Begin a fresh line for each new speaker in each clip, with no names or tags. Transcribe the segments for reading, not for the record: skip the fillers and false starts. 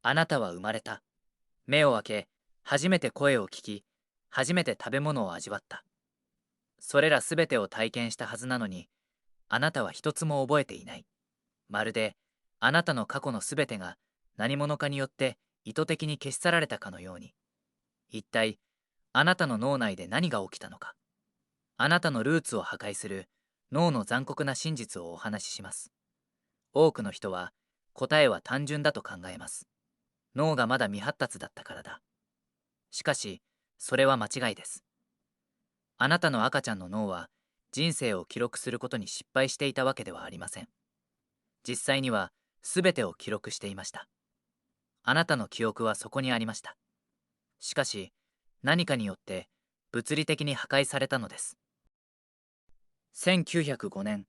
あなたは生まれた。目を開け、初めて声を聞き、初めて食べ物を味わった。それらすべてを体験したはずなのに、あなたは一つも覚えていない。まるで、あなたの過去のすべてが何者かによって意図的に消し去られたかのように。一体、あなたの脳内で何が起きたのか。あなたのルーツを破壊する脳の残酷な真実をお話しします。多くの人は、答えは単純だと考えます。脳がまだ未発達だったからだ。しかし、それは間違いです。あなたの赤ちゃんの脳は、人生を記録することに失敗していたわけではありません。実際には、すべてを記録していました。あなたの記憶はそこにありました。しかし、何かによって物理的に破壊されたのです。1905年、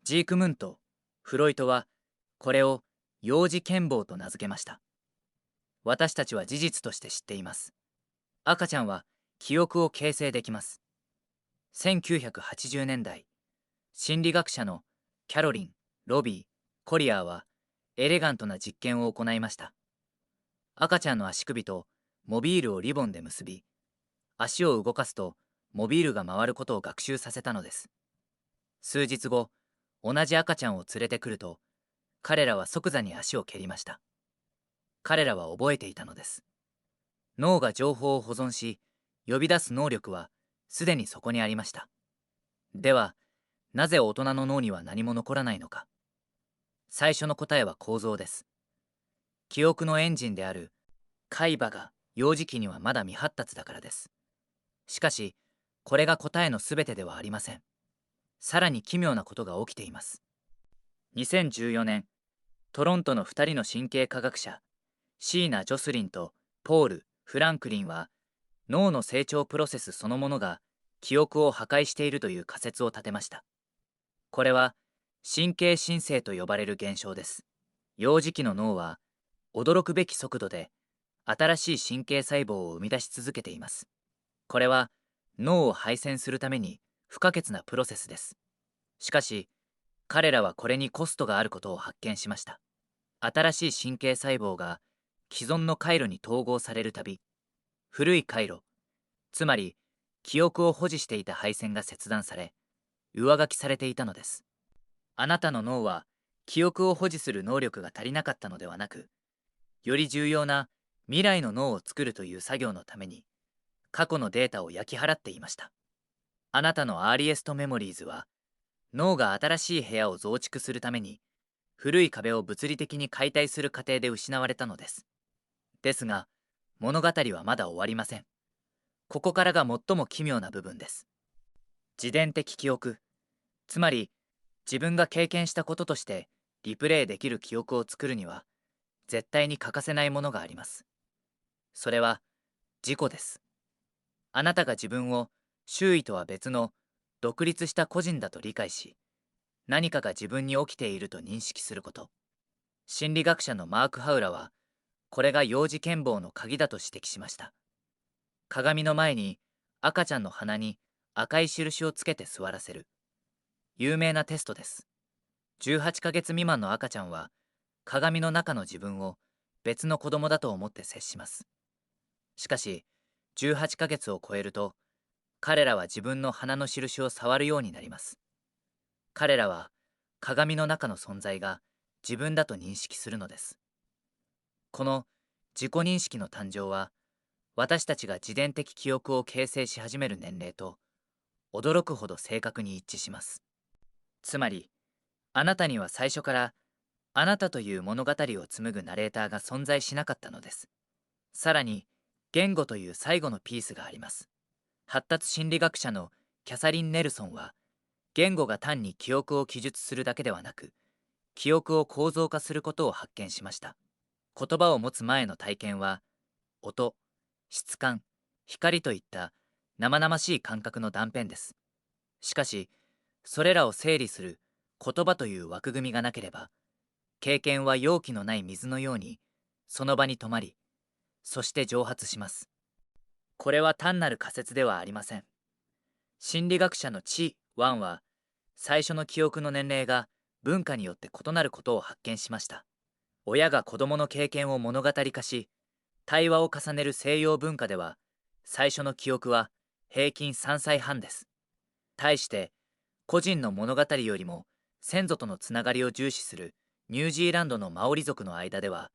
ジークムント・フロイトは、これを幼児健忘と名付けました。私たちは事実として知っています。赤ちゃんは記憶を形成できます。1980年代、心理学者のキャロリン・ロビー・コリアーはエレガントな実験を行いました。赤ちゃんの足首とモビールをリボンで結び、足を動かすとモビールが回ることを学習させたのです。数日後、同じ赤ちゃんを連れてくると、彼らは即座に足を蹴りました。彼らは覚えていたのです。脳が情報を保存し、呼び出す能力はすでにそこにありました。では、なぜ大人の脳には何も残らないのか。最初の答えは構造です。記憶のエンジンである海馬が幼児期にはまだ未発達だからです。しかし、これが答えのすべてではありません。さらに奇妙なことが起きています。2014年、トロントの2人の神経科学者、シーナ・ジョスリンとポール・フランクリンは、脳の成長プロセスそのものが記憶を破壊しているという仮説を立てました。これは神経新生と呼ばれる現象です。幼児期の脳は驚くべき速度で新しい神経細胞を生み出し続けています。これは脳を配線するために不可欠なプロセスです。しかし、彼らはこれにコストがあることを発見しました。新しい神経細胞が既存の回路に統合されるたび、古い回路、つまり記憶を保持していた配線が切断され、上書きされていたのです。あなたの脳は記憶を保持する能力が足りなかったのではなく、より重要な未来の脳を作るという作業のために過去のデータを焼き払っていました。あなたのアーリエストメモリーズは、脳が新しい部屋を増築するために古い壁を物理的に解体する過程で失われたのです。ですが、物語はまだ終わりません。ここからが最も奇妙な部分です。自伝的記憶、つまり自分が経験したこととしてリプレイできる記憶を作るには、絶対に欠かせないものがあります。それは自己です。あなたが自分を周囲とは別の独立した個人だと理解し、何かが自分に起きていると認識すること。心理学者のマーク・ハウラは、これが幼児健忘の鍵だと指摘しました。鏡の前に赤ちゃんの鼻に赤い印をつけて座らせる。有名なテストです。18ヶ月未満の赤ちゃんは、鏡の中の自分を別の子供だと思って接します。しかし、18ヶ月を超えると、彼らは自分の鼻の印を触るようになります。彼らは、鏡の中の存在が自分だと認識するのです。この自己認識の誕生は、私たちが自伝的記憶を形成し始める年齢と、驚くほど正確に一致します。つまり、あなたには最初から、あなたという物語を紡ぐナレーターが存在しなかったのです。さらに、言語という最後のピースがあります。発達心理学者のキャサリン・ネルソンは、言語が単に記憶を記述するだけではなく、記憶を構造化することを発見しました。言葉を持つ前の体験は、音、質感、光といった生々しい感覚の断片です。しかし、それらを整理する言葉という枠組みがなければ、経験は容器のない水のように、その場に止まり、そして蒸発します。これは単なる仮説ではありません。心理学者のチ・ワンは、最初の記憶の年齢が文化によって異なることを発見しました。親が子供の経験を物語化し、対話を重ねる西洋文化では、最初の記憶は平均3歳半です。対して、個人の物語よりも先祖とのつながりを重視するニュージーランドのマオリ族の間では、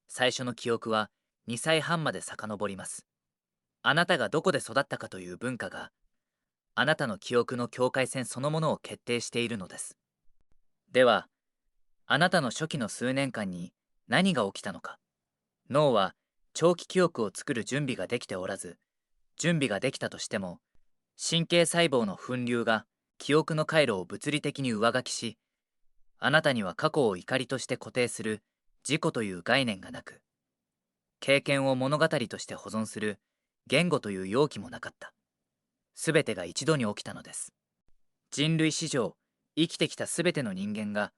最初の記憶は2歳半まで遡ります。あなたがどこで育ったかという文化が、あなたの記憶の境界線そのものを決定しているのです。では、あなたの初期の数年間に何が起きたのか。脳は長期記憶を作る準備ができておらず、準備ができたとしても、神経細胞の分流が記憶の回路を物理的に上書きし、あなたには過去を怒りとして固定する自己という概念がなく、経験を物語として保存する言語という容器もなかった。すべてが一度に起きたのです。人類史上、生きてきたすべての人間が、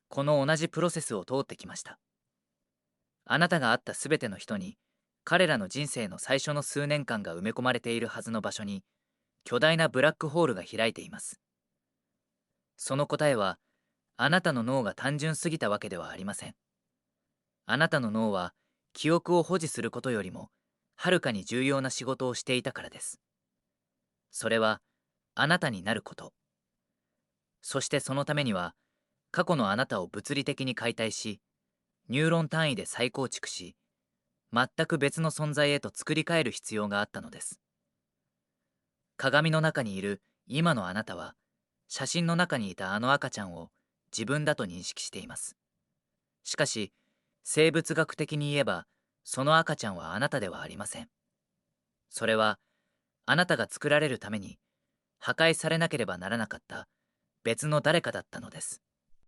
この同じプロセスを通ってきました。あなたが会ったすべての人に、彼らの人生の最初の数年間が埋め込まれているはずの場所に、巨大なブラックホールが開いています。その答えは、あなたの脳が単純すぎたわけではありません。あなたの脳は、記憶を保持することよりも、はるかに重要な仕事をしていたからです。それは、あなたになること。そしてそのためには、過去のあなたを物理的に解体し、ニューロン単位で再構築し、全く別の存在へと作り変える必要があったのです。鏡の中にいる今のあなたは、写真の中にいたあの赤ちゃんを自分だと認識しています。しかし、生物学的に言えば、その赤ちゃんはあなたではありません。それは、あなたが作られるために破壊されなければならなかった別の誰かだったのです。